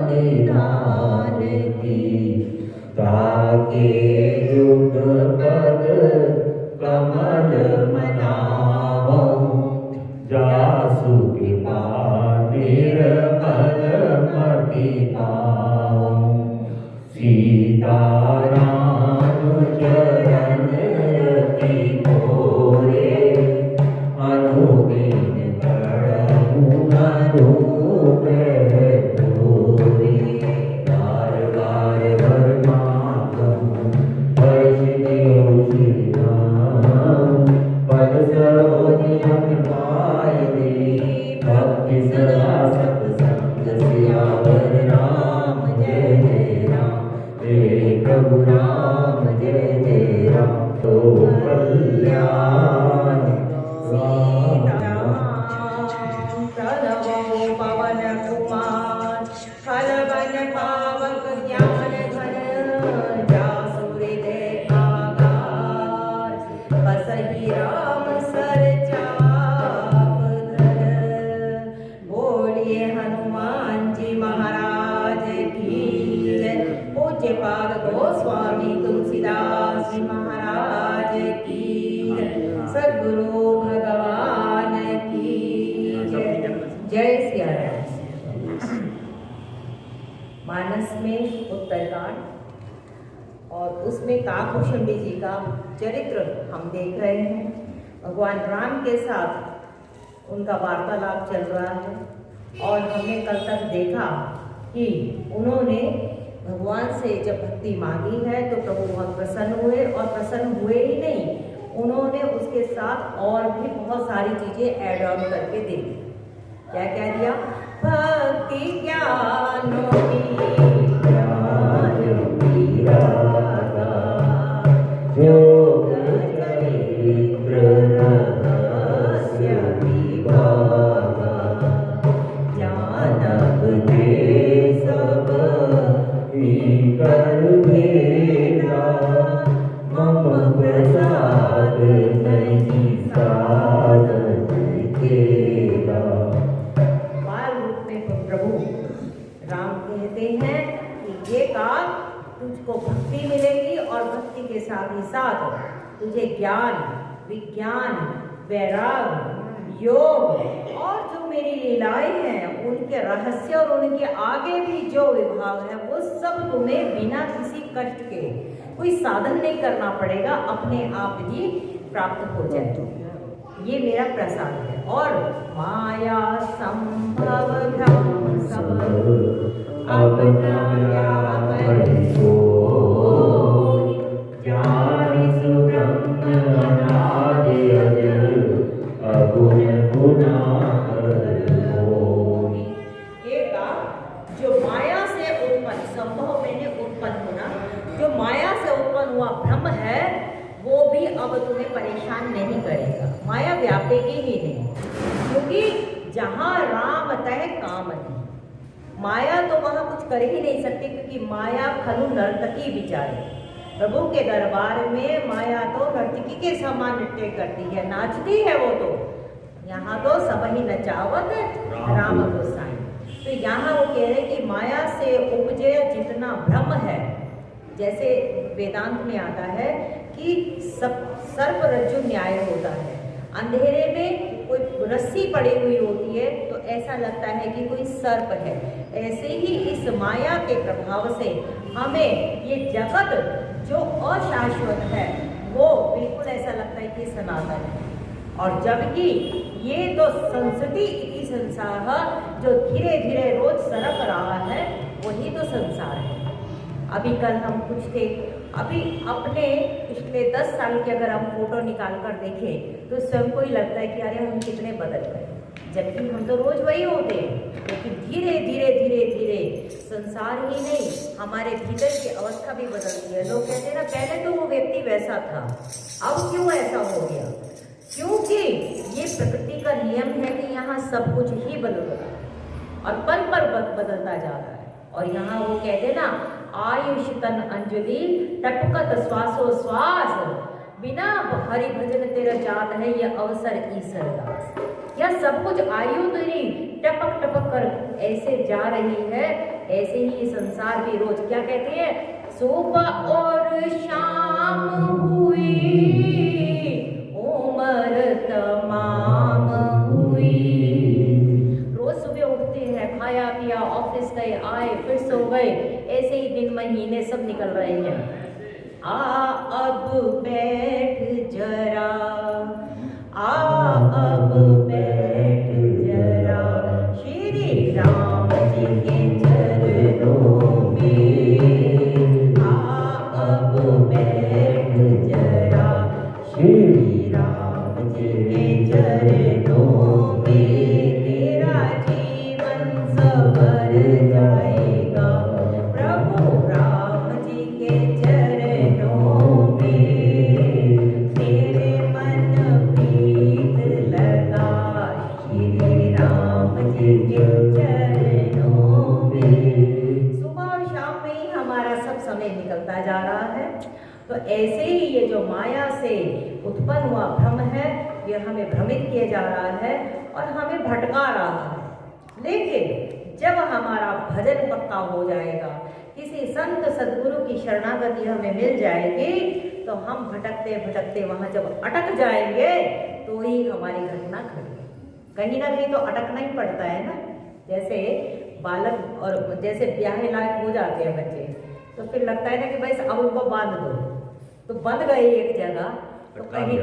निधान की ताके युग पद कमल मनावं जासु कृपा निर्मल मति पावं सीताराम चरण रति मोरे अनुदिन करणु अनुग्रह तोरे बार बार वरमागम वैष्णव श्री राम पद सरोज पायते भक्ति सदा सत्संग सियावर राम जय जय राम तेरे प्रभु राम जय जय राम तो कल्याण पवन कुमार फल बन पावक ज्ञान घन जासुर देखागार बसहि राम सर चाप धर बोलिए हनुमान जी महाराज की जय पूज्य पाद गोस्वामी तुलसीदास जी महाराज की जय सद्गुरु भगवान की जय जय सिया राम। मानस में उत्तरकांड और उसमें काकभूषणी जी का चरित्र हम देख रहे हैं। भगवान राम के साथ उनका वार्तालाप चल रहा है और हमने कल तक देखा कि उन्होंने भगवान से जब भक्ति मांगी है तो प्रभु बहुत प्रसन्न हुए और प्रसन्न हुए ही नहीं, उन्होंने उसके साथ और भी बहुत सारी चीजें ऐड ऑन करके दे दी। क्या क्या दिया? भक्ति ज्ञान योग चरित्र रहस्य विभागा जानब दे सब कर भेदा मम प्रसाद नहीं साधन केला। बाल रूप में प्रभु राम कहते हैं कि ये काम तुझको भक्ति मिलेगी और भक्ति के साथ ही साथ तुझे ज्ञान विज्ञान वैराग योग और जो मेरी लीलाएं हैं उनके रहस्य और उनके आगे भी जो विभाग है वो सब तुम्हें बिना किसी कष्ट के कोई साधन नहीं करना पड़ेगा, अपने आप ही प्राप्त हो जाए। ये मेरा प्रसाद है। और माया संभव भ्रम सब अब जो माया से उत्पन्न संभव मैंने उत्पन्न होना, जो माया से उत्पन्न हुआ भ्रम है वो भी अब तुम्हें परेशान नहीं करेगा, माया व्यापेगी ही नहीं। क्योंकि जहाँ राम तह काम नहीं, माया तो वहाँ कुछ कर ही नहीं सकती, क्योंकि माया खलु नर्तकी बिचारी। प्रभु के दरबार में माया तो नर्तकी के समान नृत्य करती है, नाचती है वो तो। यहाँ तो सब ही नचावत राम गोसाई। तो यहाँ वो कह रहे कि माया से उपजे जितना भ्रम है, जैसे वेदांत में आता है कि सब सर्प रज्जु न्याय होता है, अंधेरे में कोई रस्सी पड़ी हुई होती है तो ऐसा लगता है कि कोई सर्प है, ऐसे ही इस माया के प्रभाव से हमें ये जगत जो अशाश्वत है वो बिल्कुल ऐसा लगता है कि सनातन है। और जबकि ये तो संसति इति संसार जो धीरे धीरे रोज सरक रहा है वही तो संसार है। अभी कल हम कुछ थे, अभी अपने पिछले 10 साल के अगर हम फोटो निकाल कर देखें तो स्वयं को ही लगता है कि अरे हम कितने बदल गए, जबकि हम तो रोज वही होते हैं। लेकिन धीरे धीरे धीरे धीरे संसार ही नहीं हमारे भीतर की अवस्था भी बदलती है। लोग कहते हैं ना पहले तो वो व्यक्ति वैसा था, अब क्यों ऐसा हो गया? क्योंकि ये प्रकृति का नियम है कि यहाँ सब कुछ ही बदल रहा है और पल पल बदलता जा रहा है। और यहाँ वो कहते ना आयुष तन अंजलि टपकत श्वासो श्वास बिना हरि भजन तेरा जात है, यह अवसर ईश्वर दास। यह सब कुछ आयु तो नहीं टपक टपक कर ऐसे जा रही है। ऐसे ही ये संसार भी रोज क्या कहते हैं, सुबह और शाम हुई उम्र तमाम हुई। रोज सुबह उठते हैं, खाया पिया, ऑफिस गए, आए, फिर सो गए, ऐसे ही दिन महीने सब निकल रहे हैं। अब बैठ जरा, अब बैठ जरा श्री राम जी के चरणों में। अब बैठ जरा श्री राम जी के चरणों में। तेरा जीवन संवर जाएगा प्रभु राम जी के चरणों में। तेरे मन प्रीत लगा श्री राम जी के चरणों में। सुबह और शाम में ही हमारा सब समय निकलता जा रहा है। तो ऐसे ही ये जो माया से उत्पन्न हुआ भ्रम है, ये हमें भ्रमित किया जा रहा है और हमें भटका रहा है। लेकिन जब हमारा भजन पक्का हो जाएगा, किसी संत सद्गुरु की शरणागति हमें मिल जाएगी, तो हम भटकते भटकते वहां जब अटक जाएंगे तो ही हमारी घटना घटेगी। कहीं ना कहीं तो अटकना ही पड़ता है ना। जैसे बालक और जैसे ब्याहे लायक हो जाते हैं बच्चे, तो फिर लगता है ना कि भाई अब उनको बांध दो, तो बंध गए एक जगह, तो कहीं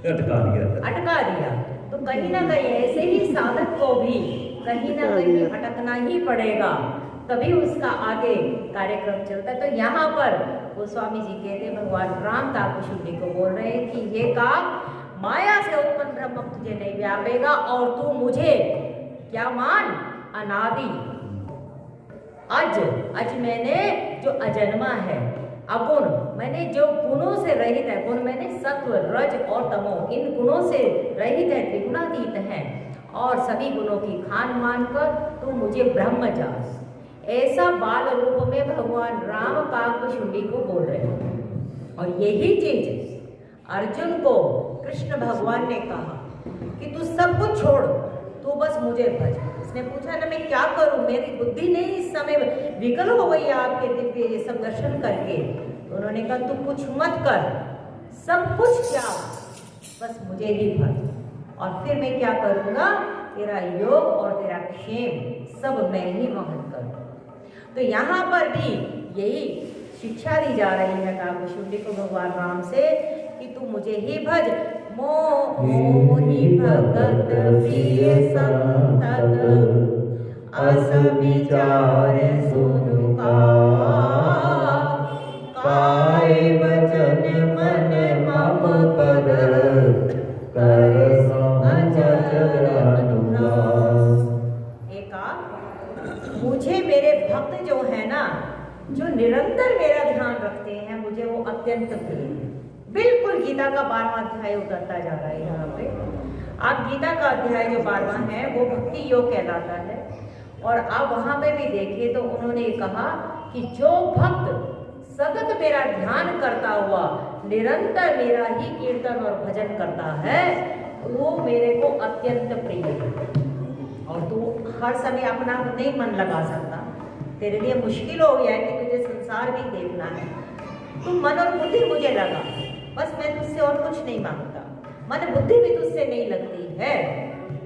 अटका दिया। तो कहीं ना कहीं ऐसे ही साधक को भी कहीं ना कहीं भटकना ही पड़ेगा, तभी उसका आगे कार्यक्रम चलता है। तो यहाँ पर गोस्वामी जी कहते हैं, भगवान राम काकभूषुंडी को बोल रहे हैं कि ये काक माया से उत्पन्न ब्रह्म तुझे नहीं व्यापेगा और तू मुझे क्या मान, अनादि अज मैंने जो अजन्मा है, अगुण मैंने जो गुणों से रहित है, गुण मैंने सत्व रज और तमो, इन गुणों से रहित है, त्रिगुणातीत है और सभी गुणों की खान मानकर तू मुझे ब्रह्म जास। ऐसा बाल रूप में भगवान राम काकभूषुंडी को बोल रहे हैं। और यही चीज अर्जुन को कृष्ण भगवान ने कहा कि तू सब कुछ छोड़, तू बस मुझे भज। उसने पूछा ना मैं क्या करूं, मेरी बुद्धि नहीं इस समय विकल हो गई आपके दिव्य ये सब दर्शन करके। तो उन्होंने कहा तू कुछ मत कर, सब कुछ क्या, बस मुझे ही भज और फिर मैं क्या करूंगा, तेरा योग और तेरा क्षेम सब मैं ही वहन करूंगा। तो यहाँ पर भी यही शिक्षा दी जा रही है काकभूषुंडी को भगवान राम से कि तू मुझे ही भज। मोहि भगत प्रिय संतत अस विचार सुनु काय वचन मन मम पद कर अचर अनुराग। मुझे मेरे भक्त जो है ना, जो निरंतर मेरा ध्यान रखते हैं, मुझे वो अत्यंत प्रिय है। बिल्कुल गीता का 12वां अध्याय उतरता जा रहा है यहाँ पे। आप गीता का अध्याय जो 12वां है वो भक्ति योग कहलाता है। और आप वहाँ पे भी देखिए तो उन्होंने कहा कि जो भक्त सतत मेरा ध्यान करता हुआ निरंतर मेरा ही कीर्तन और भजन करता है, वो मेरे को अत्यंत प्रिय है। और तू हर समय अपना नहीं मन लगा सकता, तेरे लिए मुश्किल हो गया है कि तुझे संसार भी देखना है। तू मन और बुद्धि मुझे लगा, बस मैं तुझसे और कुछ नहीं मांगता, मन बुद्धि भी तुझसे नहीं लगती है।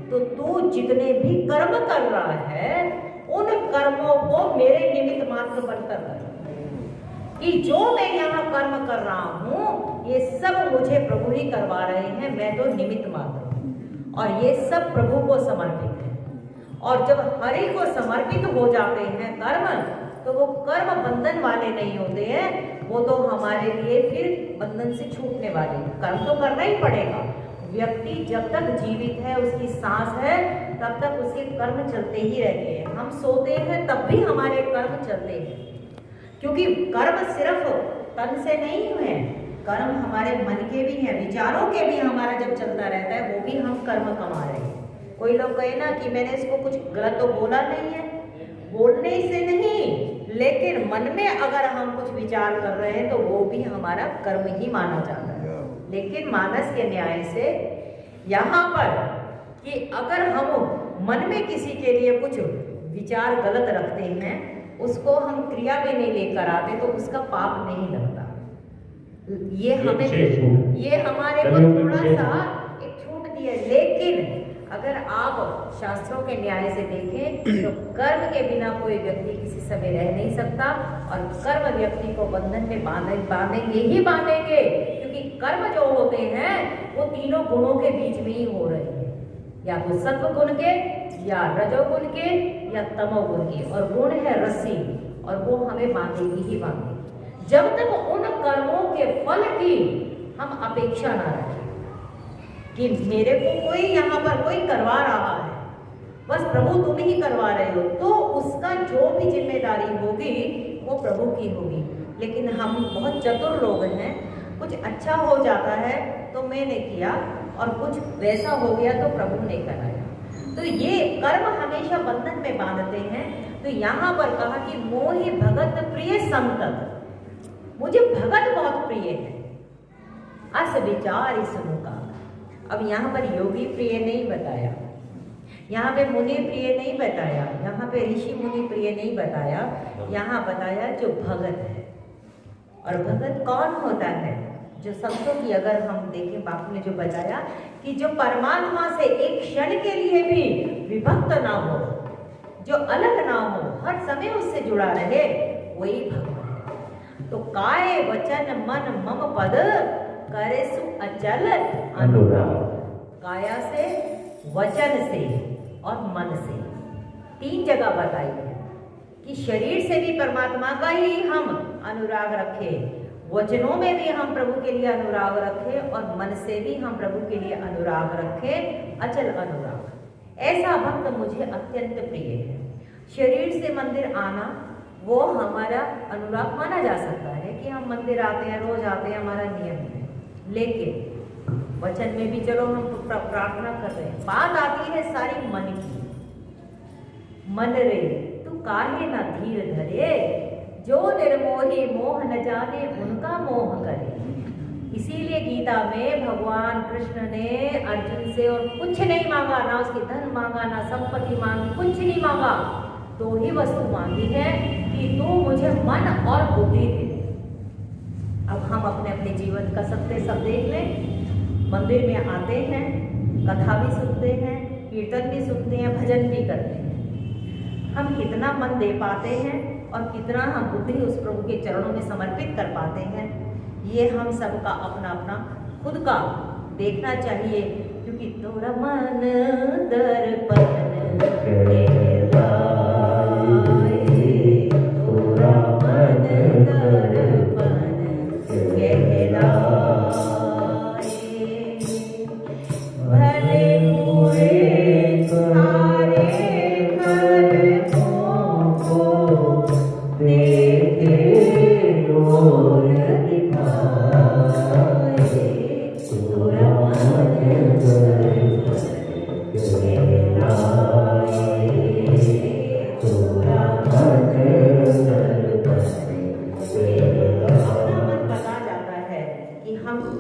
तो तू जितने भी कर्म कर रहा है उन कर्मों को मेरे निमित्त मात्र बनकर कर, कि जो मैं यहाँ कर्म कर रहा हूँ ये सब मुझे प्रभु ही करवा रहे हैं, मैं तो निमित्त मात्र हूँ। और ये सब प्रभु को समर्पित है। और जब हरि को समर्पित हो जाते हैं कर्म, तो वो कर्म बंधन वाले नहीं होते हैं, वो तो हमारे लिए फिर बंधन से छूटने वाले। कर्म तो करना ही पड़ेगा। व्यक्ति जब तक जीवित है, उसकी सांस है, तब तक उसके कर्म चलते ही रहते हैं। हम सोते हैं तब भी हमारे कर्म चलते हैं, क्योंकि कर्म सिर्फ तन से नहीं है, कर्म हमारे मन के भी हैं, विचारों के भी हमारा जब चलता रहता है, वो भी हम कर्म कमा रहे हैं। कोई लोग कहे ना कि मैंने इसको कुछ गलत तो बोला नहीं है, बोलने से नहीं, लेकिन मन में अगर हम कुछ विचार कर रहे हैं तो वो भी हमारा कर्म ही माना जाता है। लेकिन मानस के न्याय से यहाँ पर कि अगर हम मन में किसी के लिए कुछ विचार गलत रखते हैं, उसको हम क्रिया में नहीं लेकर आते तो उसका पाप नहीं लगता। ये हमारे को थोड़ा सा एक छूट दी है। लेकिन अगर आप शास्त्रों के न्याय से देखें तो कर्म के बिना कोई व्यक्ति किसी समय रह नहीं सकता, और कर्म व्यक्ति को बंधन में बांधेंगे ही बांधेंगे, क्योंकि कर्म जो होते हैं वो तीनों गुणों के बीच में ही हो रहे हैं, या तो सत्व गुण के, या रजोगुण के, या तमोगुण के, और गुण है रस्सी, और वो हमें बांधेगी ही बांधेगी। जब तक उन कर्मों के फल की हम अपेक्षा ना रखें कि मेरे को कोई यहाँ पर कोई करवा रहा है, बस प्रभु तुम ही करवा रहे हो, तो उसका जो भी जिम्मेदारी होगी वो प्रभु की होगी। लेकिन हम बहुत चतुर लोग हैं, कुछ अच्छा हो जाता है तो मैंने किया, और कुछ वैसा हो गया तो प्रभु ने कराया। तो ये कर्म हमेशा बंधन में बांधते हैं। तो यहाँ पर कहा कि मोहि भगत प्रिय संतत, मुझे भगत बहुत प्रिय है, अस विचार सुनु का। अब यहाँ पर योगी प्रिय नहीं बताया, यहाँ पे मुनि प्रिय नहीं बताया, यहाँ पे ऋषि मुनि प्रिय नहीं बताया, यहाँ बताया जो भगत है। और भगत कौन होता है? जो संतों की अगर हम देखें, बापू ने जो बताया कि जो परमात्मा से एक क्षण के लिए भी विभक्त ना हो, जो अलग ना हो, हर समय उससे जुड़ा रहे, वही भगवान है। तो काय वचन मन मम पद करे सु अचल अनुराग। काया से, वचन से और मन से, तीन जगह बताई है कि शरीर से भी परमात्मा का ही हम अनुराग रखें, वचनों में भी हम प्रभु के लिए अनुराग रखें, और मन से भी हम प्रभु के लिए अनुराग रखें, अचल अनुराग। ऐसा भक्त मुझे अत्यंत प्रिय है। शरीर से मंदिर आना वो हमारा अनुराग माना जा सकता है कि हम मंदिर आते हैं, रोज आते हैं, हमारा नियम है। लेकिन वचन में भी चलो हम प्रार्थना कर रहे हैं, बात आती है सारी मन की। मन रे तू काहे ना धीर धरे, जो निर्मोही मोह न जाने उनका मोह करे। इसीलिए गीता में भगवान कृष्ण ने अर्जुन से और कुछ नहीं मांगा, ना उसकी धन मांगा, ना संपत्ति मांगी, कुछ नहीं मांगा, दो ही वस्तु मांगी है कि तू मुझे मन और बुद्धि दे। अब हम अपने अपने जीवन का सब देख लें। मंदिर में आते हैं, कथा भी सुनते हैं, कीर्तन भी सुनते हैं, भजन भी करते हैं। हम कितना मन दे पाते हैं और कितना हम बुद्धि उस प्रभु के चरणों में समर्पित कर पाते हैं, ये हम सबका अपना अपना खुद का देखना चाहिए। क्योंकि तोरा मन दर्पण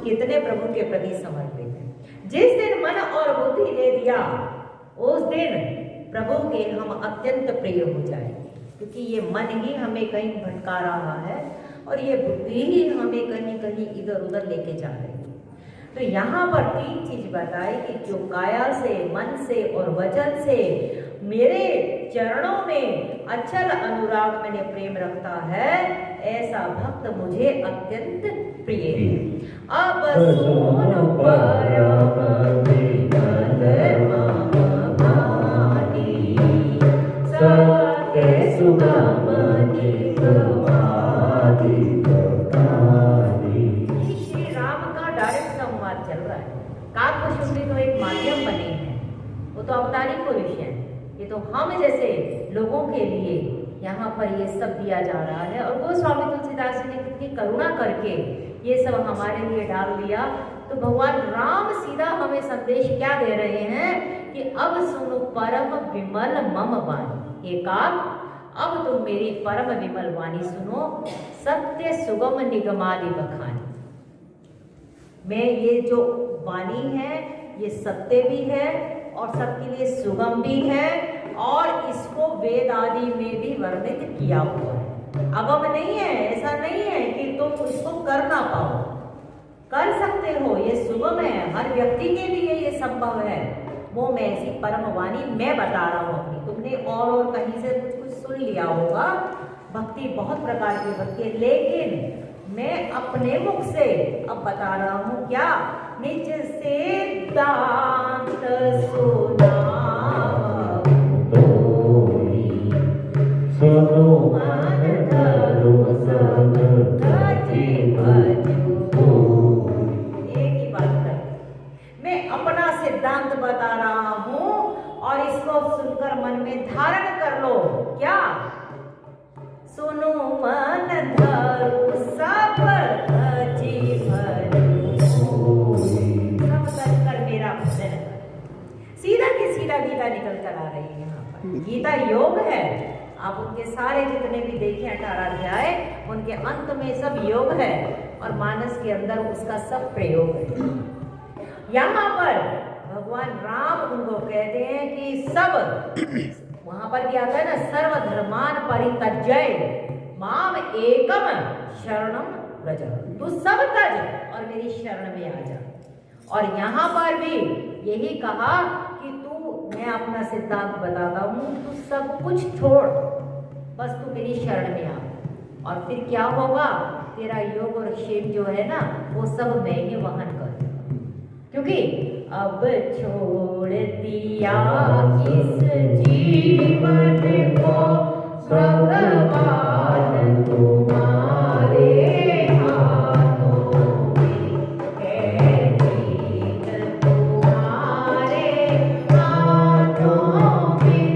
कितने प्रभु के प्रति समर्पित हैं। जिस दिन मन और बुद्धि दे दिया, उस दिन प्रभु के हम अत्यंत प्रिय हो जाए, क्योंकि ये मन ही हमें कहीं भटका रहा है और ये बुद्धि ही हमें कहीं कहीं इधर उधर लेके जा रही है। तो यहाँ पर तीन चीज बताई कि जो काया से, मन से और वचन से मेरे चरणों में अचल अनुराग मैंने प्रेम रखता है, ऐसा भक्त मुझे अत्यंत प्रिय है। अब सुनो परम विमल मम वाणी, सत्य सुगम निगमादि प्रकारि। श्री राम का डायरेक्ट संवाद चल रहा है। काकभूषुंडी तो एक माध्यम बने हैं, वो तो अवतारी पुरुष है। ये तो हम जैसे लोगों के लिए यहाँ पर ये सब दिया जा रहा है। और वो स्वामी तुलसीदास जी ने कितनी करुणा करके ये सब हमारे लिए डाल दिया। तो भगवान राम सीधा हमें संदेश क्या दे रहे हैं कि अब सुनो परम विमल मम वाणी। हे काक, अब तुम मेरी परम विमल वाणी सुनो, सत्य सुगम निगमादि बखानी। मैं ये जो वाणी है ये सत्य भी है और सबके लिए सुगम भी है और इसको वेद आदि में भी वर्णित किया हुआ है। अगम नहीं है, ऐसा नहीं है कि तुम इसको कर ना पाओ, कर सकते हो, ये सुगम है, हर व्यक्ति के लिए ये संभव है। वो मैं ऐसी परम वाणी मैं बता रहा हूँ अपनी, तुमने और कहीं से कुछ कुछ सुन लिया होगा। भक्ति बहुत प्रकार की भक्ति है, लेकिन मैं अपने मुख से अब बता रहा हूँ क्या, निज सिद्धांत सुना सुनो मन धरो सब गति भजो। एक ही बात है, मैं अपना सिद्धांत बता रहा हूँ और इसको सुनकर मन में धारण कर लो। क्या? सुनो मन धरो सब गति भजो, सब कर मेरा भजन कर। सीधा की सीधा गीता निकल कर आ रही है यहाँ पर। गीता योग है, आप उनके सारे जितने भी देखें 18 अध्याय, उनके अंत में सब योग है और मानस के अंदर उसका सब प्रयोग है। यहाँ पर भगवान राम उनको कहते हैं कि सब, वहां पर भी आता है ना, सर्वधर्मान परित्यज्य माम एकम शरणम व्रज, तू सब तज और मेरी शरण में आ जा। और यहाँ पर भी यही कहा कि मैं अपना सिद्धांत बताता हूँ, तू सब कुछ छोड़, बस तू मेरी शरण में आ। और फिर क्या होगा, तेरा योग और क्षेम जो है ना, वो सब मैं ही वहन कर, क्योंकि अब छोड़ दिया इस जीवन को भगवान तुम्हारे हाथों में है, जीवन तुम्हारे हाथों में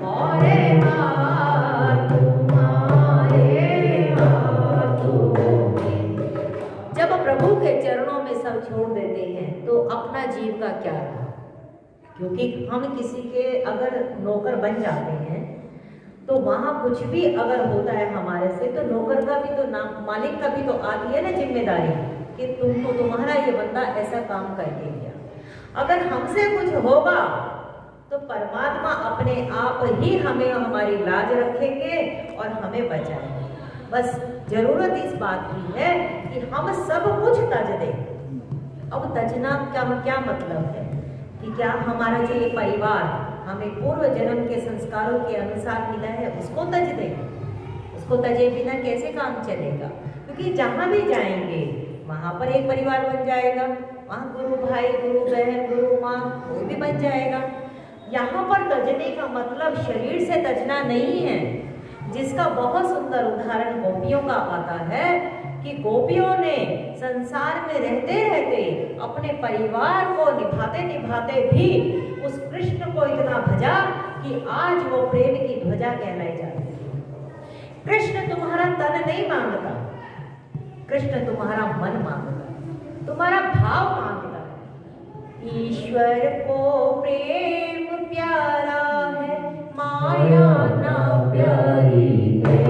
और हाथ तुम्हारे हाथों में। जब प्रभु के चरणों में सब छोड़ देते हैं तो अपना जीव का क्या रहा, क्योंकि हम किसी के अगर नौकर बन जाते हैं तो वहां कुछ भी अगर होता है हमारे से, तो नौकर का भी तो नाम, मालिक का भी तो आती है ना जिम्मेदारी कि तुमको, तुम्हारा ये बंदा ऐसा काम करके गया। अगर हमसे कुछ होगा तो परमात्मा अपने आप ही हमें, हमारी लाज रखेंगे और हमें बचाएंगे। बस जरूरत इस बात की है कि हम सब कुछ तज दें। अब तजना क्या मतलब है कि क्या हमारा जो ये परिवार हमें पूर्व जन्म के संस्कारों के अनुसार मिला है उसको तज दें? उसको तजे बिना कैसे काम चलेगा? क्योंकि जहाँ भी जाएंगे वहाँ पर एक परिवार बन जाएगा, वहाँ गुरु भाई, गुरु बहन, गुरु माँ, कोई भी बन जाएगा। यहाँ पर तजने का मतलब शरीर से तजना नहीं है, जिसका बहुत सुंदर उदाहरण गोपियों का आता है कि गोपियों ने संसार में रहते रहते अपने परिवार को निभाते निभाते भी उस कृष्ण को इतना भजा कि आज वो प्रेम की ध्वजा कहलाई जाती है। कृष्ण तुम्हारा तन नहीं मांगता, कृष्ण तुम्हारा मन मांगता, तुम्हारा भाव मांगता है। ईश्वर को प्रेम प्यारा है, माया ना प्यारी है।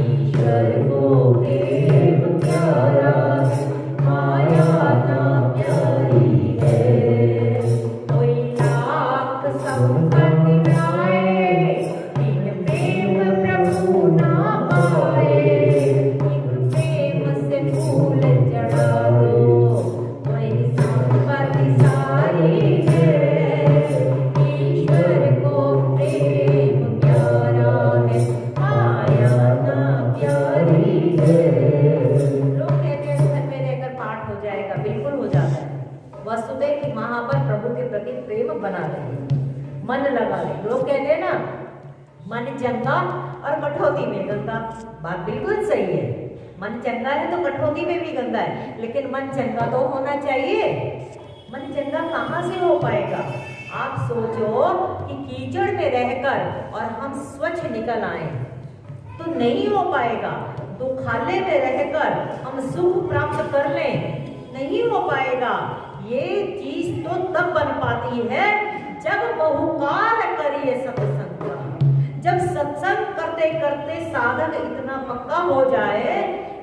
ईश्वर को प्रेम प्यारा है, माया ना प्यारी है। कोई लाख संपत्ति पाए, इन प्रेम प्रभु ना पाए। इन प्रेम से फूल चढ़ा दो, वही संपत्ति सारी है। ईश्वर को प्रेम प्यारा है, माया ना प्यारी है। लोग कहते हैं घर में रहकर पाठ हो जाएगा, बिल्कुल हो जाता है। वसुदेव कि वहां पर प्रभु के प्रति प्रेम बना रहे, मन लगा ले। लोग कहते हैं ना, मन चंगा और कठौती में गंगा। बात बिल्कुल सही है, मन चंगा है तो कठौती में भी गंगा है, लेकिन मन चंगा तो होना चाहिए। मन चंगा कहाँ से हो पाएगा? आप सोचो कि कीचड़ में रहकर और हम स्वच्छ निकल आए तो नहीं हो पाएगा। दुखाले में रहकर हम सुख प्राप्त कर लें, नहीं हो पाएगा। ये चीज तो तब बन पाती है जब बहुकाल करिए सत्संग। जब सत्संग करते करते साधक इतना पक्का हो जाए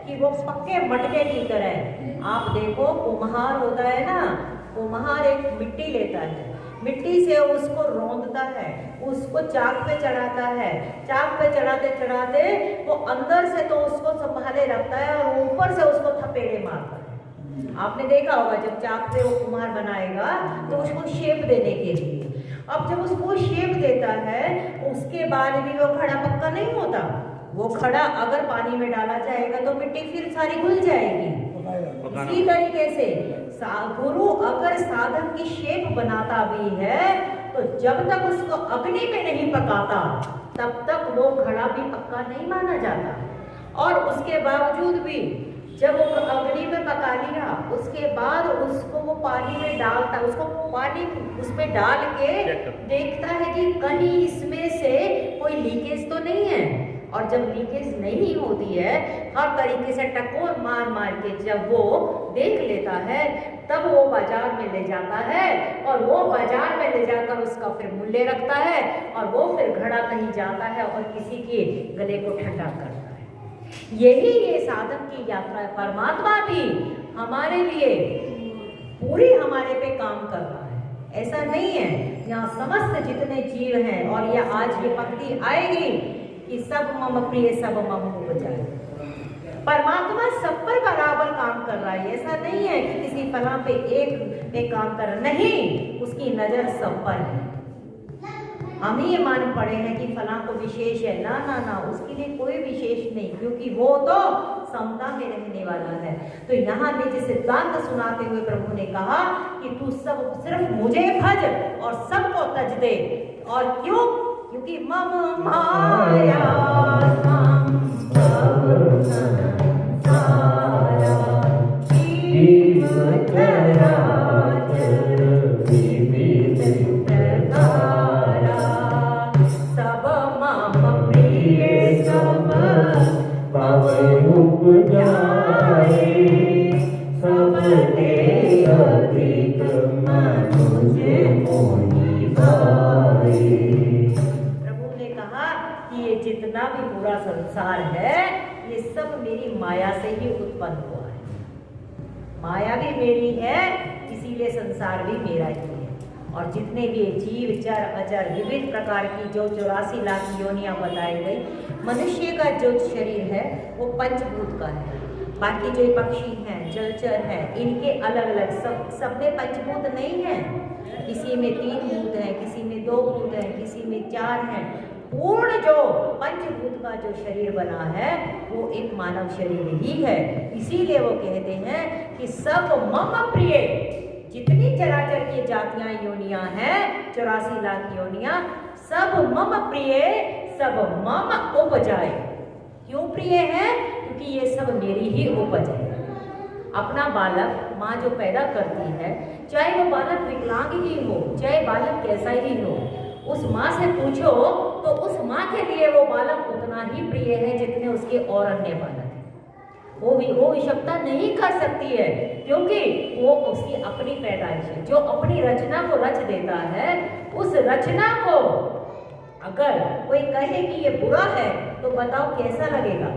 कि वो पक्के मटके की तरह। आप देखो कुम्हार होता है ना, कुम्हार एक मिट्टी लेता है, मिट्टी से उसको रौंदता है, उसको चाक पे चढ़ाता है, चाक पे चढ़ाते चढ़ाते वो अंदर से तो उसको संभाले रखता है और ऊपर से उसको थपेड़े मारता है। आपने देखा होगा जब चाक पे वो कुम्हार बनाएगा तो उसको शेप देने के लिए, अब जब उसको शेप देता है उसके बाद भी वो खड़ा पक्का नहीं होता। वो खड़ा अगर पानी में डाला जाएगा तो मिट्टी फिर सारी घुल जाएगी। इसी तरीके से गुरु अगर साधक की शेप बनाता भी है तो जब तक उसको अग्नि में नहीं पकाता तब तक वो घड़ा भी पक्का नहीं माना जाता। और उसके बावजूद भी जब वो अग्नि में पका लिया उसके बाद उसको वो पानी में डालता, उसको पानी उसमें डाल के देखता है कि कहीं इसमें से कोई लीकेज तो नहीं है। और जब लीकेज नहीं होती है हर तरीके से टकोर मार मार के जब वो देख लेता है तब वो बाजार में ले जाता है और वो बाजार में ले जाकर उसका फिर मूल्य रखता है और वो फिर घड़ा कहीं जाता है और किसी के गले को ठंडा करता है। यही ये साधक की यात्रा है। परमात्मा भी हमारे लिए पूरी हमारे पे काम कर रहा है, ऐसा नहीं है। यहाँ समस्त जितने जीव हैं और ये आज ये पंक्ति आएगी कि सब मम प्रिय सब मम उपजाए। परमात्मा सब पर बराबर काम कर रहा है, ऐसा नहीं है कि किसी फला पे एक पे काम कर रहा, नहीं, उसकी नजर सब पर है। हम ही ये मान पड़े हैं कि फला को विशेष है, ना ना ना, उसके लिए कोई विशेष नहीं, क्योंकि वो तो समता में रहने वाला है। तो यहाँ निज सिद्धांत सुनाते हुए प्रभु ने कहा कि तू सब सिर्फ मुझे भज और सबको तज दे। और क्यों? क्योंकि मम माया जीव चराचर विविध प्रकारा सब मम प्रिय सब पावन उपजाए सबते अधिक मनुज मोहि भाए। प्रभु ने कहा कि ये जितना भी पूरा संसार है ये सब मेरी माया से ही उत्पन्न हुआ है। माया भी मेरी है, इसीलिए संसार भी मेरा ही है। और जितने भी जीव चर अचर विभिन्न प्रकार की जो 84 लाख योनियां बताई गई, मनुष्य का जो शरीर है वो पंचभूत का है। बाकी जो पक्षी हैं जलचर हैं इनके अलग अलग सब में पंचभूत नहीं है। किसी में 3 भूत हैं, किसी में 2 भूत हैं, किसी में 4 हैं। पूर्ण जो पंचभूत का जो शरीर बना है वो एक मानव शरीर ही है। इसीलिए वो कहते हैं कि सब मम प्रिय, जितनी चराचर की जातियां योनियां हैं 84 लाख योनियां, सब मम प्रिय सब मम उपजाए। क्यों प्रिय है? क्योंकि ये सब मेरी ही उपज है। अपना बालक माँ जो पैदा करती है, चाहे वो बालक विकलांग ही हो, चाहे बालक कैसा ही हो, उस माँ से पूछो तो उस माँ के लिए वो बालक उतना ही प्रिय है जितने उसके और अन्य बालक हैं। वो विषमता नहीं कर सकती है, क्योंकि वो उसकी अपनी पैदाइश है। जो अपनी रचना को रच देता है, उस रचना को अगर कोई कहे कि ये बुरा है तो बताओ कैसा लगेगा?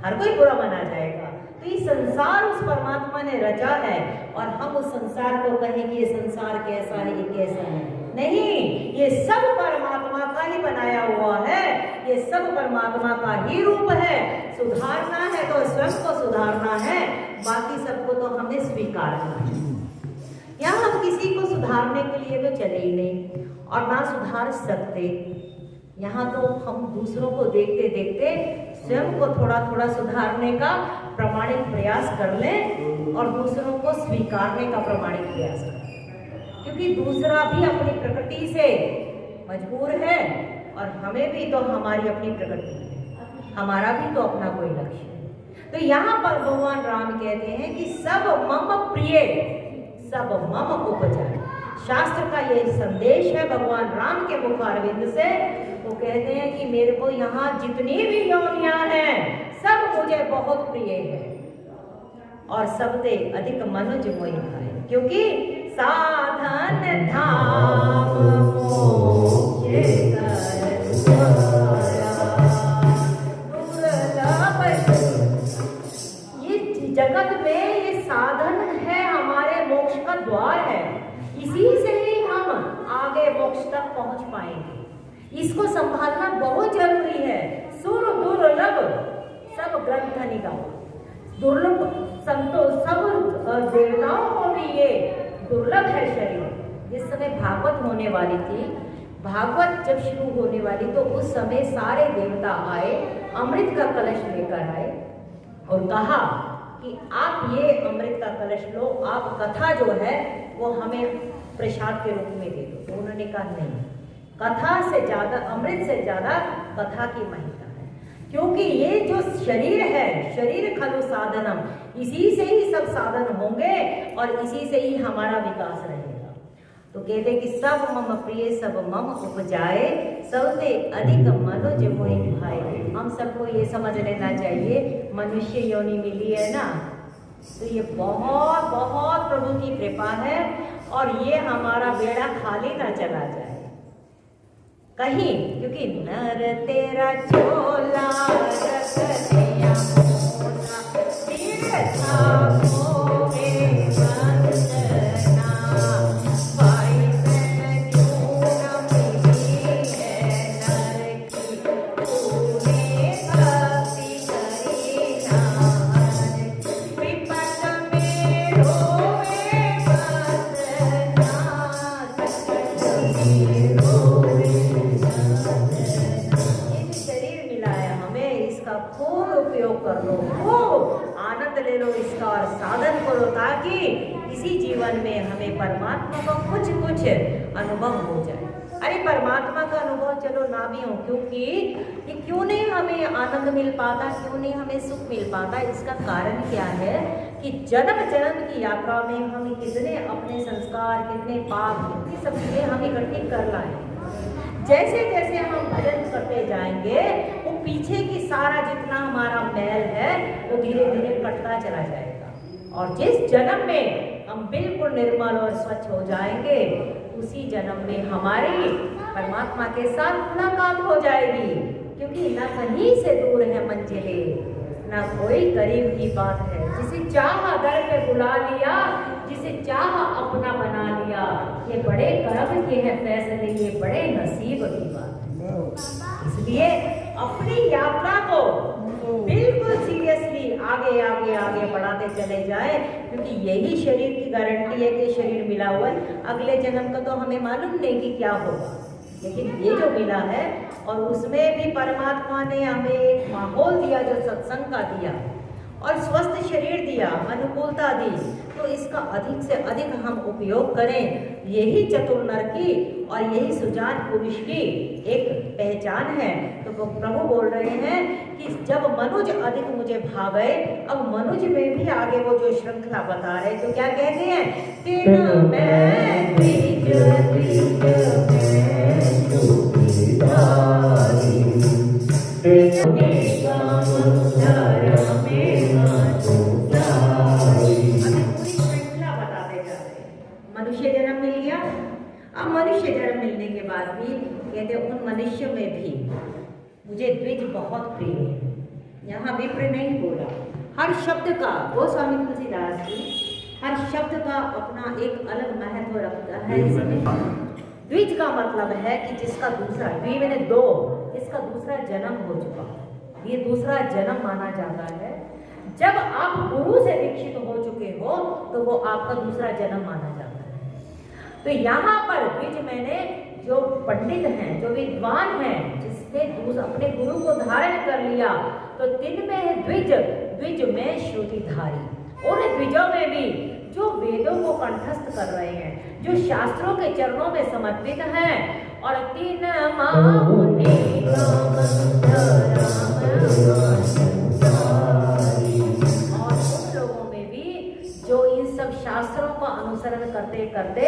हर कोई बुरा माना जाएगा। तो ये संसार उस परमात्मा ने रचा है और हम उस संसार को कहें कि ये संसार कैसा है, ये कैसा है? नहीं, ये सब परमात्मा का ही बनाया हुआ है, ये सब परमात्मा का ही रूप है। सुधारना है तो स्वयं को सुधारना है, बाकी सबको तो हमें स्वीकारना है। यहाँ हम किसी को सुधारने के लिए तो चले ही नहीं और ना सुधार सकते। यहाँ तो हम दूसरों को देखते देखते स्वयं को थोड़ा थोड़ा सुधारने का प्रामाणिक प्रयास कर लें और दूसरों को स्वीकारने का प्रामाणिक प्रयास करें, क्योंकि दूसरा भी अपनी प्रकृति से मजबूर है और हमें भी तो हमारी अपनी प्रकृति है, हमारा भी तो अपना कोई लक्ष्य है। तो यहाँ पर भगवान राम कहते हैं कि सब मम प्रिय सब मम उपजाए। शास्त्र का ये संदेश है भगवान राम के मुखारविंद से। वो कहते हैं कि मेरे को यहाँ जितनी भी योनियां हैं सब मुझे बहुत प्रिय है और सबसे अधिक मनुज मोहि भाए, क्योंकि साधन धाम मोक्ष ये जगत में ये साधन है, हमारे मोक्ष का द्वार है। इसी से ही हम आगे मोक्ष तक पहुंच पाएंगे। इसको संभालना बहुत जरूरी है। सुर दुर्लभ सब ग्रंथ निगम, दुर्लभ संतों सब देवताओं को भी ये दुर्लभ है शरीर। जिस समय भागवत होने वाली थी, भागवत जब शुरू होने वाली तो उस समय सारे देवता आए, अमृत का कलश लेकर आए और कहा कि आप ये अमृत का कलश लो, आप कथा जो है वो हमें प्रसाद के रूप में दे दो। तो उन्होंने कहा नहीं, कथा से ज्यादा, अमृत से ज्यादा कथा की महिमा है, क्योंकि ये जो शरीर है, शरीर खलु साधनम, इसी से ही सब साधन होंगे और इसी से ही हमारा विकास रहेगा। तो कहते कि सब मम प्रिय सब मम उपजाए, सबसे अधिक मनुज मोहि भाई। हम सबको ये समझ लेना चाहिए, मनुष्य योनि मिली है ना, तो ये बहुत बहुत प्रभु की कृपा है और ये हमारा बेड़ा खाली ना चला जाए कहीं, क्योंकि नर तेरा चोला रखतिया मोना, तीर्था मोहे वंदना, भाई बहन क्यों न मिली है नर की, तूने भक्ति करी नार, विपत में रोवे वंदना, संकट में रोवे। ये जो शरीर मिला है हमें, इसका खूब उपयोग कर लो, खूब आनंद ले लो इसका और साधन करो, ताकि इसी जीवन में हमें परमात्मा का कुछ कुछ अनुभव हो जाए। अरे परमात्मा का अनुभव चलो ना भी हो, क्योंकि ये क्यों नहीं हमें आनंद मिल पाता, क्यों नहीं हमें सुख मिल पाता, इसका कारण क्या है कि जन्म जन्म की यात्रा में हम कितने अपने संस्कार, कितने पाप, कितनी सब चीजें हम इकट्ठी कर लाए। जैसे जैसे हम भजन करते जाएंगे, वो पीछे की सारा जितना हमारा मैल है वो धीरे धीरे कटता चला जाएगा और जिस जन्म में हम बिल्कुल निर्मल और स्वच्छ हो जाएंगे, उसी जन्म में हमारी परमात्मा के साथ मुलाकात हो जाएगी। क्योंकि ना कहीं से दूर है मंजिलें, ना कोई करीब की बात है। जिसे चाहा दर पे बुला लिया, जिसे चाहा अपना बना लिया, ये बड़े कर्म के हैं फैसले, ये बड़े नसीब की बात है। इसलिए अपनी यात्रा को बिल्कुल सीरियसली आगे आगे आगे बढ़ाते चले जाए, क्योंकि यही शरीर की गारंटी है कि शरीर मिला हुआ है। अगले जन्म का तो हमें मालूम नहीं कि क्या होगा, लेकिन ये जो मिला है और उसमें भी परमात्मा ने हमें एक माहौल दिया, जो सत्संग का दिया और स्वस्थ शरीर दिया, अनुकूलता दी, तो इसका अधिक से अधिक हम उपयोग करें। यही चतुर नर की और यही सुजान पुरुष की एक पहचान है। तो प्रभु बोल रहे हैं कि जब मनुज अधिक मुझे भावे, अब मनुज में भी आगे वो जो श्रृंखला बता रहे, तो क्या कहते हैं, तीन मैं द्विज द्विज मनुष्य जन्म मिल गया। अब मनुष्य जन्म मिलने के बाद भी कहते उन मनुष्य में भी मुझे द्विज बहुत प्रिय है। यहाँ विप्र नहीं बोला, हर शब्द का, गोस्वामी तुलसीदास जी हर शब्द का अपना एक अलग महत्व रखता है। इसमें द्विज का मतलब है कि जिसका दूसरा, द्वि मैंने दो, जिसका दूसरा जन्म हो चुका, ये दूसरा जन्म माना जाता है। जब आप गुरु से दीक्षित हो चुके हो तो वो आपका दूसरा जन्म माना जाता है। तो यहाँ पर द्विज मैंने जो पंडित हैं, जो विद्वान हैं, जिसने अपने गुरु को धारण कर लिया, तो तिन में है द्विज, द्विज में श्रुतिधारी। उन द्विजों में भी जो वेदों को कंठस्थ कर रहे हैं, जो शास्त्रों के चरणों में समर्पित हैं, और तीन मामुनि और उन लोगों में भी जो इन सब शास्त्रों का अनुसरण करते करते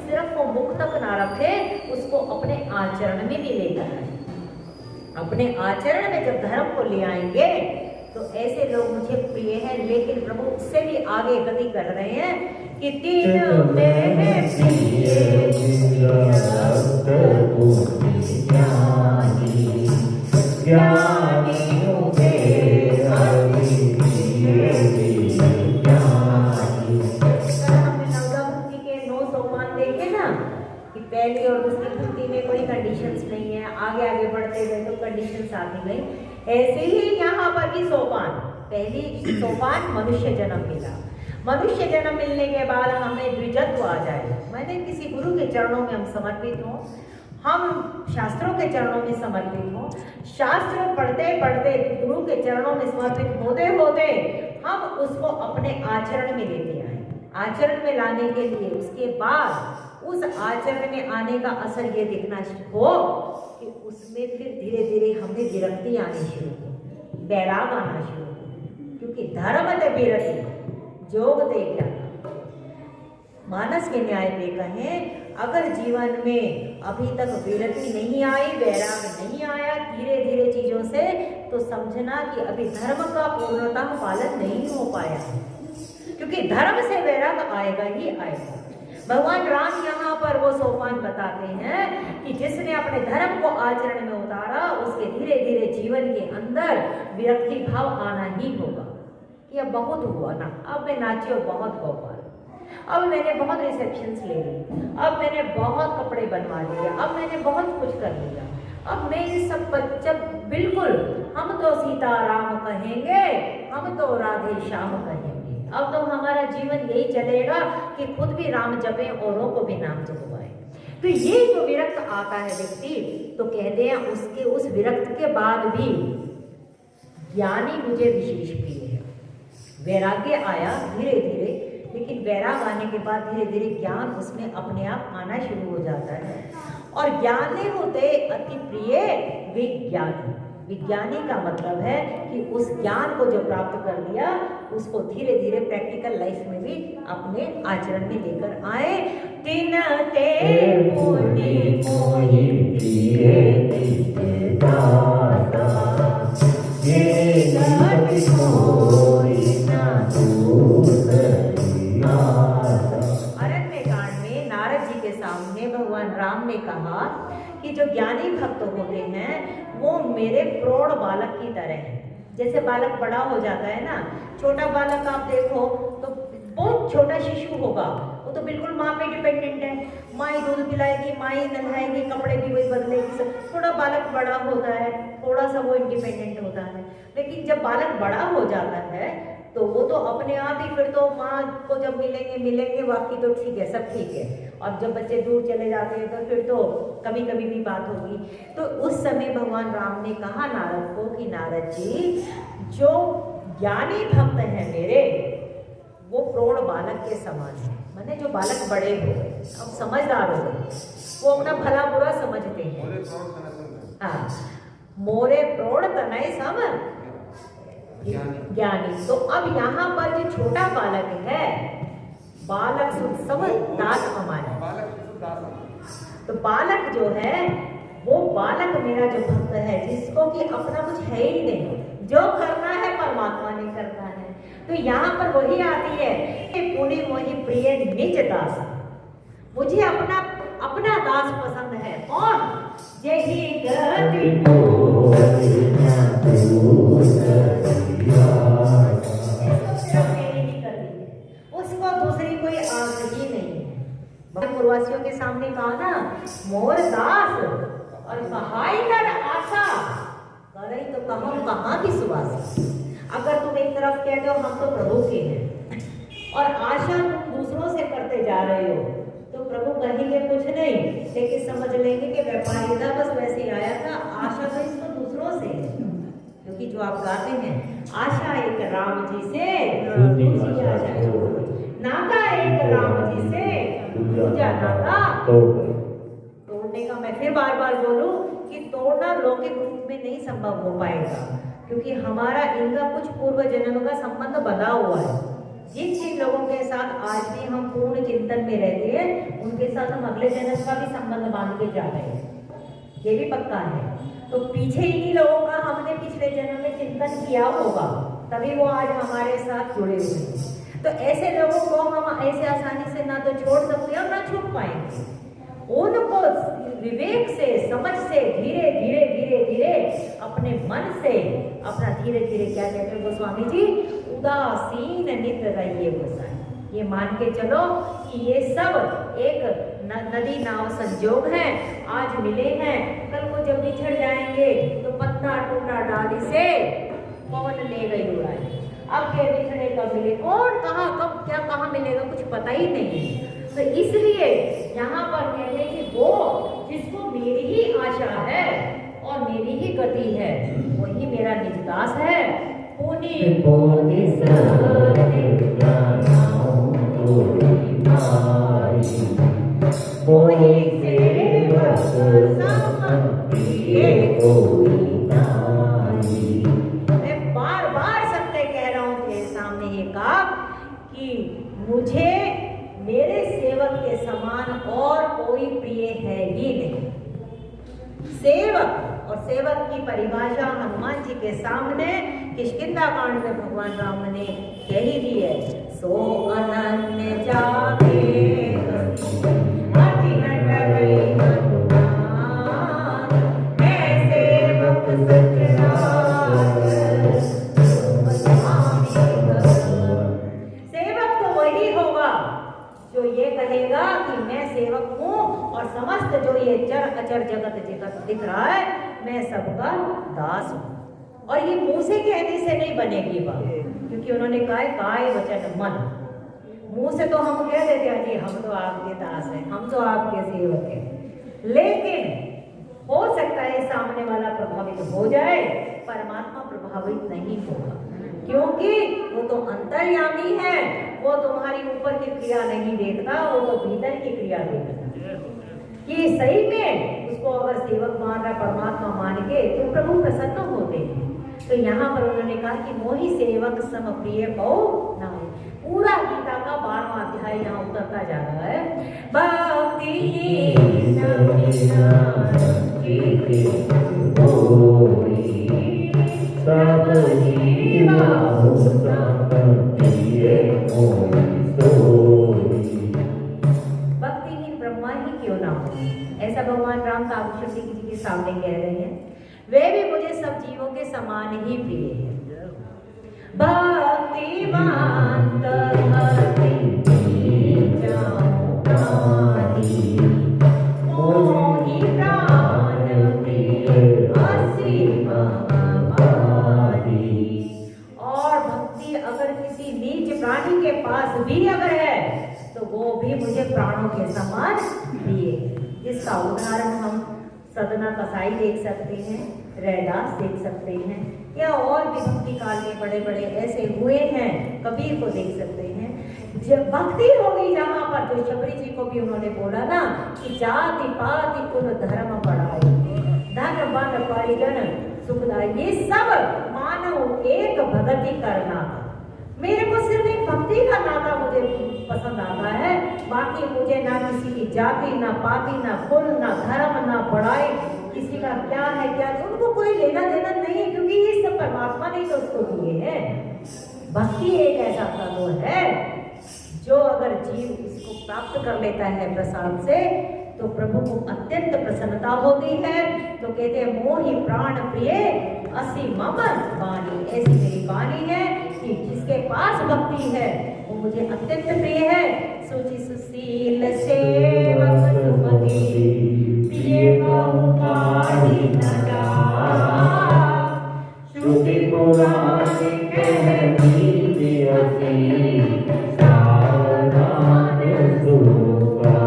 सिर्फ वो मुख तक ना रखे, उसको अपने आचरण में भी लेकर आए। अपने आचरण में जब धर्म को ले आएंगे तो ऐसे लोग मुझे प्रिय हैं। लेकिन प्रभु उससे भी आगे गति कर रहे हैं कि तीन में है प्रिय ज्ञानी होगे हमने नवदा भक्ति के 9 सोपान देखे ना, कि पहली और दूसरी भक्ति ही यहाँ पर भी सोपान, पहली सोपान मनुष्य जन्म मिला। मनुष्य जन्म मिलने के बाद हमें द्विजत्व आ जाए, मैंने किसी गुरु के चरणों में हम समर्पित हों, हम शास्त्रों के चरणों में समर्पित हों, शास्त्र पढ़ते पढ़ते गुरु के चरणों में समर्पित होते होते हम उसको अपने आचरण में लेते आए। आचरण में लाने के लिए उसके बाद उस आचरण में आने का असर ये दिखना हो कि उसमें फिर धीरे धीरे हमें विरक्ति आनी शुरू हो, वैराग आना शुरू हो, क्योंकि धर्म ते विरति जोग ते ज्ञान। मानस के न्याय पे कहें, अगर जीवन में अभी तक विरति नहीं आई, वैराग नहीं आया धीरे धीरे चीजों से, तो समझना कि अभी धर्म का पूर्णतः पालन नहीं हो पाया है, क्योंकि धर्म से वैराग आएगा ही आएगा। भगवान राम यहाँ पर वो सोपान बताते हैं कि जिसने अपने धर्म को आचरण में उतारा, उसके धीरे धीरे जीवन के अंदर विरक्ति भाव आना ही होगा कि अब बहुत हुआ ना, अब मैं नाची और बहुत गोपाल, अब मैंने बहुत रिसेप्शंस ले ली, अब मैंने बहुत कपड़े बनवा लिए, अब मैंने बहुत कुछ कर लिया, अब मैं ये सब जब बिल्कुल हम तो सीताराम कहेंगे, हम तो राधे श्याम कहेंगे, अब तो हमारा जीवन यही चलेगा कि खुद भी राम जपे औरों को भी नाम जपवाए। तो ये जो विरक्त आता है व्यक्ति, तो कहते हैं उसके उस विरक्त के बाद भी ज्ञानी मुझे विशेष प्रिय है। वैराग्य आया धीरे धीरे, लेकिन वैराग आने के बाद धीरे धीरे ज्ञान उसमें अपने आप आना शुरू हो जाता है, और ज्ञानी होते अति प्रिय विज्ञानी। विज्ञानी का मतलब है कि उस ज्ञान को जो प्राप्त कर लिया, उसको धीरे धीरे प्रैक्टिकल लाइफ में भी अपने आचरण में लेकर आए। तिन ते मोहि मोहि प्रिय नित्यदाता, ये गति मोहि ना अरण्य कांड में नारद जी के सामने भगवान राम ने कहा कि जो ज्ञानी भक्त होते हैं वो मेरे प्रौढ़ बालक की तरह है। जैसे बालक बड़ा हो जाता है ना, छोटा बालक आप देखो तो बहुत छोटा शिशु होगा, वो तो बिल्कुल माँ पे डिपेंडेंट है, माँ ही दूध पिलाएगी, माँ ही नहलाएगी, कपड़े भी वही बदलेगी सब। थोड़ा बालक बड़ा होता है, थोड़ा सा वो इंडिपेंडेंट होता है, लेकिन जब बालक बड़ा हो जाता है तो वो तो अपने आप ही फिर तो माँ को जब मिलेंगे बाकी तो ठीक है, सब ठीक है। और जब बच्चे दूर चले जाते हैं तो फिर तो कभी कभी भी बात होगी। तो उस समय भगवान राम ने कहा नारद को कि नारद जी, जो ज्ञानी भक्त हैं मेरे, वो प्रौढ़ बालक के समान है। माने जो बालक बड़े हो गए, अब समझदार हो गए, वो अपना भला बुरा समझते हैं। हाँ, मोरे प्रौढ़ तनय सम ज्ञानी। तो अब यहाँ पर जो छोटा बालक है, बालक सब दास अमाना, तो बालक जो है वो बालक मेरा जो भक्त है, जिसको कि अपना कुछ है ही नहीं, जो करना है परमात्मा ने करना है। तो यहाँ पर वही आती है कि पुनि मोहि प्रिय निज दास, मुझे अपना दास पसंद है। और यही गति उसको दूसरी कोई आस ही नहीं है। पूर्ववासियों के सामने कहा ना, मोर दास और कहाई कर आशा करे तो कहाँ की सुवास। अगर तुम एक तरफ कहते हो हम तो प्रभु के हैं और आशा तुम दूसरों से करते जा रहे हो, तो प्रभु कहेंगे कुछ नहीं, लेकिन समझ लेंगे कि व्यापारी था, बस वैसे ही आया था, आशा तो इसको दूसरों से है। क्योंकि जो आप गाते हैं, आशा एक राम जी से दूसरी आशा छोड़, नाता एक राम जी से दूजा नाता। तोड़ने का मैं फिर बार बार बोलूं कि तोड़ना लौकिक रूप में नहीं संभव हो पाएगा, क्योंकि हमारा इनका कुछ पूर्व जन्म का संबंध बंधा हुआ है। जिन लोगों के साथ आज भी हम पूर्ण चिंतन में रहते हैं, उनके साथ हम अगले जन्म का भी संबंध बांध के जा रहे हैं, ये भी पक्का है। तो पीछे इन्हीं लोगों का हमने पिछले जन्म में चिंतन किया होगा, तभी वो आज हमारे साथ जुड़े हुए हैं। तो ऐसे लोगों को हम ऐसे आसानी से ना तो छोड़ सकते हैं और ना छूट पाएंगे। उनको विवेक से, समझ से, धीरे धीरे धीरे धीरे अपने मन से, अपना धीरे धीरे, क्या कहते हैं गोस्वामी जी, उदासीन नित रहिए गोसाई। ये मान के चलो कि ये सब एक नदी नाव संजोग है, आज मिले हैं, कल जब बिछड़ जाएंगे तो पत्ता टूटा डाली से पवन ले गई उड़ाई। अब के बिछड़े कब मिले, कौन कहाँ कब क्या कहाँ मिलेगा कुछ पता ही नहीं। तो इसलिए यहाँ पर कहते हैं कि वो जिसको मेरी ही आशा है और मेरी ही गति है वही मेरा निजदास है। पुनि पुनि मोहि सेवक सम प्रिय कोई नाहि। मैं बार बार सत्य कह रहा हूँ तेरे सामने ये काम कि मुझे मेरे सेवक के समान और कोई प्रिय है ही नहीं। सेवक और सेवक की परिभाषा हनुमान जी के सामने किष्किंधा कांड में भगवान राम ने कही दी है। सो अनन्य जागे अति नट गई हनुमान, मैं सेवक सेवक तो वही होगा जो ये कहेगा कि मैं सेवक हूँ और समस्त जो ये चर अचर जगत जगत दिख रहा है मैं सबका दास हूँ। और ये मुंह से कहने से नहीं बनेगी बात, क्योंकि उन्होंने कहा है काय वचन मन। मुंह से तो हम कह देते हैं जी हम तो आपके दास हैं, हम तो आपके सेवक हैं, लेकिन हो सकता है सामने वाला प्रभावित हो जाए, परमात्मा प्रभावित नहीं होगा, क्योंकि वो तो अंतर्यामी है। वो तुम्हारी ऊपर की क्रिया नहीं देखता, वो तो भीतर की क्रिया देखता कि सही में उसको अगर सेवक मान रहा परमात्मा मान के तो प्रभु प्रसन्न होते हैं। तो यहाँ पर उन्होंने कहा कि मोहि सेवक सम प्रिय कौ नाहि। पूरा गीता का 12वां अध्याय यहाँ उतरता जा रहा है। भक्ति सब जीवा भक्तिहीन ब्रह्मा ही क्यों ना हो, ऐसा भगवान राम काव्य जी के सामने कह रहे हैं। वे भी मुझे सब जीवों के समान ही प्रिय है। भक्तिमान और भक्ति अगर किसी नीच प्राणी के पास भी अगर है तो वो भी मुझे प्राणों के समान प्रिय है। जिसका उदाहरण हम सदना कसाई देख सकते हैं, रैदास देख सकते हैं, या और भी भक्ति काल में बड़े बड़े ऐसे हुए हैं, कबीर को देख सकते हैं। जब भक्ति हो गई जहाँ पर, जो शबरी जी को भी उन्होंने बोला ना कि जाति पाति कुल धर्म बढ़ाई, धन बन परिजन सुखदाई, ये सब मानव एक भगति करना। मेरे को सिर्फ एक भक्ति का नाता मुझे पसंद आता है, बाकी मुझे ना किसी की जाति, ना पाति, ना कुल, ना धर्म, ना बड़ाई, किसी का क्या है क्या, उनको कोई लेना देना नहीं है, क्योंकि ये सब परमात्मा ने तो उसको दिए हैं। भक्ति एक ऐसा तत्व है जो अगर जीव इसको प्राप्त कर लेता है प्रसाद से तो प्रभु को अत्यंत प्रसन्नता होती है। तो कहते हैं मोहि प्राण प्रिय असी मम वाणी, ऐसी मेरी वाणी है कि जिसके पास भक्ति है वो मुझे अत्यंत प्रिय है। सुचि सुशील सेवक सुमति प्रिय कहु पाहि न जाय, श्रुति पुराण कहती प्रियसी सावधान सुगा।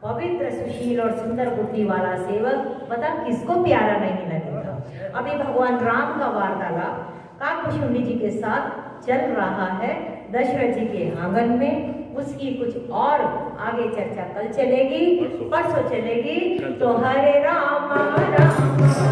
पवित्र सुशील और सुंदर बुद्धि वाला सेवक पता किसको प्यारा नहीं लगेगा। अभी भगवान राम का वार्तालाप काकभूषुंडी जी के साथ चल रहा है दशरथ जी के आंगन में। उसकी कुछ और आगे चर्चा कल चलेगी, परसों चलेगी। तो हरे राम राम